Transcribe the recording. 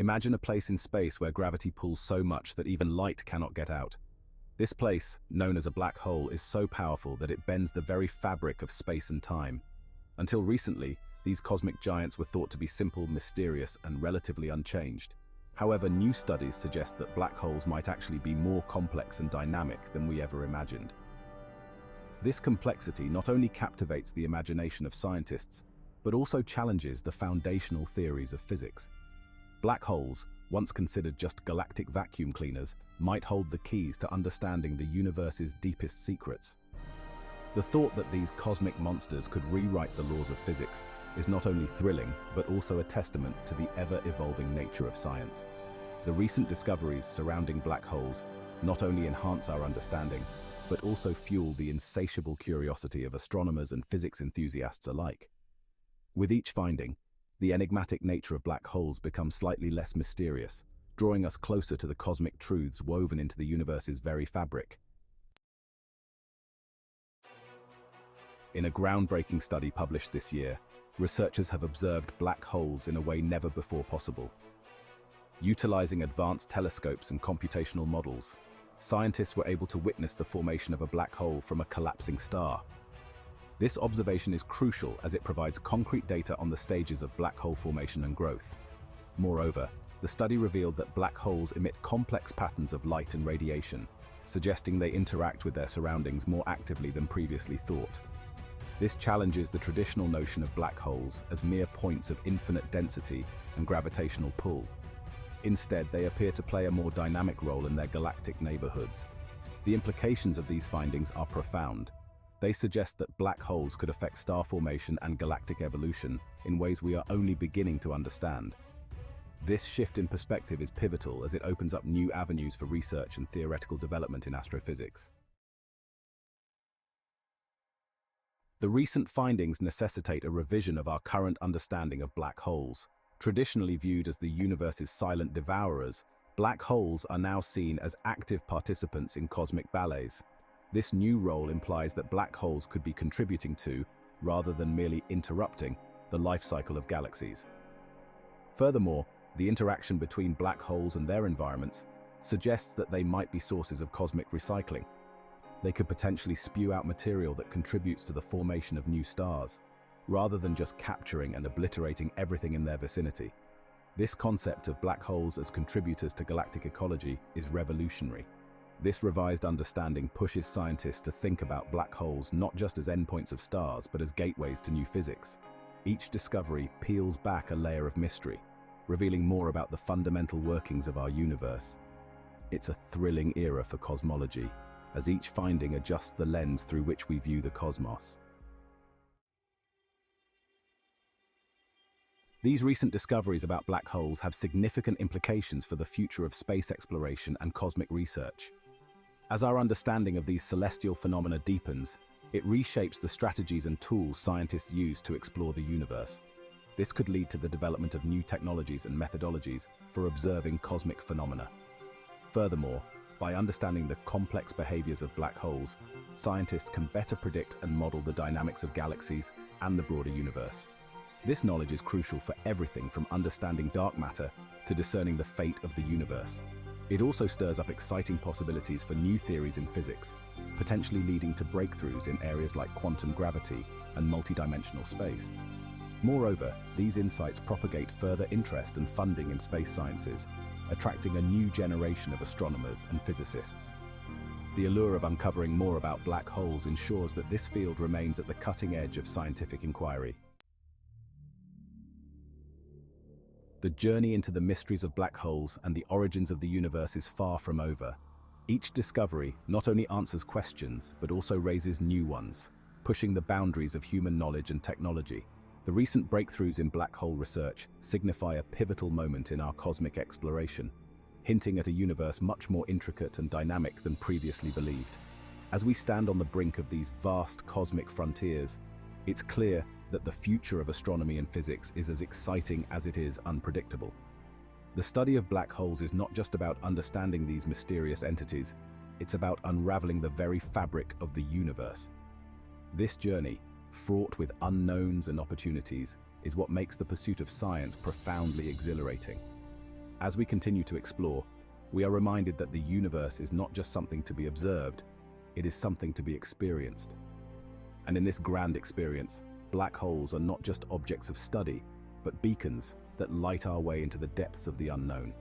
Imagine a place in space where gravity pulls so much that even light cannot get out. This place, known as a black hole, is so powerful that it bends the very fabric of space and time. Until recently, these cosmic giants were thought to be simple, mysterious, and relatively unchanged. However, new studies suggest that black holes might actually be more complex and dynamic than we ever imagined. This complexity not only captivates the imagination of scientists, but also challenges the foundational theories of physics. Black holes, once considered just galactic vacuum cleaners, might hold the keys to understanding the universe's deepest secrets. The thought that these cosmic monsters could rewrite the laws of physics is not only thrilling, but also a testament to the ever-evolving nature of science. The recent discoveries surrounding black holes not only enhance our understanding, but also fuel the insatiable curiosity of astronomers and physics enthusiasts alike. With each finding, the enigmatic nature of black holes becomes slightly less mysterious, drawing us closer to the cosmic truths woven into the universe's very fabric. In a groundbreaking study published this year, researchers have observed black holes in a way never before possible. Utilizing advanced telescopes and computational models, scientists were able to witness the formation of a black hole from a collapsing star. This observation is crucial as it provides concrete data on the stages of black hole formation and growth. Moreover, the study revealed that black holes emit complex patterns of light and radiation, suggesting they interact with their surroundings more actively than previously thought. This challenges the traditional notion of black holes as mere points of infinite density and gravitational pull. Instead, they appear to play a more dynamic role in their galactic neighborhoods. The implications of these findings are profound. They suggest that black holes could affect star formation and galactic evolution in ways we are only beginning to understand. This shift in perspective is pivotal as it opens up new avenues for research and theoretical development in astrophysics. The recent findings necessitate a revision of our current understanding of black holes. Traditionally viewed as the universe's silent devourers, black holes are now seen as active participants in cosmic ballets. This new role implies that black holes could be contributing to, rather than merely interrupting, the life cycle of galaxies. Furthermore, the interaction between black holes and their environments suggests that they might be sources of cosmic recycling. They could potentially spew out material that contributes to the formation of new stars, rather than just capturing and obliterating everything in their vicinity. This concept of black holes as contributors to galactic ecology is revolutionary. This revised understanding pushes scientists to think about black holes not just as endpoints of stars, but as gateways to new physics. Each discovery peels back a layer of mystery, revealing more about the fundamental workings of our universe. It's a thrilling era for cosmology, as each finding adjusts the lens through which we view the cosmos. These recent discoveries about black holes have significant implications for the future of space exploration and cosmic research. As our understanding of these celestial phenomena deepens, it reshapes the strategies and tools scientists use to explore the universe. This could lead to the development of new technologies and methodologies for observing cosmic phenomena. Furthermore, by understanding the complex behaviors of black holes, scientists can better predict and model the dynamics of galaxies and the broader universe. This knowledge is crucial for everything from understanding dark matter to discerning the fate of the universe. It also stirs up exciting possibilities for new theories in physics, potentially leading to breakthroughs in areas like quantum gravity and multidimensional space. Moreover, these insights propagate further interest and funding in space sciences, attracting a new generation of astronomers and physicists. The allure of uncovering more about black holes ensures that this field remains at the cutting edge of scientific inquiry. The journey into the mysteries of black holes and the origins of the universe is far from over. Each discovery not only answers questions, but also raises new ones, pushing the boundaries of human knowledge and technology. The recent breakthroughs in black hole research signify a pivotal moment in our cosmic exploration, hinting at a universe much more intricate and dynamic than previously believed. As we stand on the brink of these vast cosmic frontiers, it's clear that the future of astronomy and physics is as exciting as it is unpredictable. The study of black holes is not just about understanding these mysterious entities, it's about unraveling the very fabric of the universe. This journey, fraught with unknowns and opportunities, is what makes the pursuit of science profoundly exhilarating. As we continue to explore, we are reminded that the universe is not just something to be observed, it is something to be experienced. And in this grand experience, black holes are not just objects of study, but beacons that light our way into the depths of the unknown.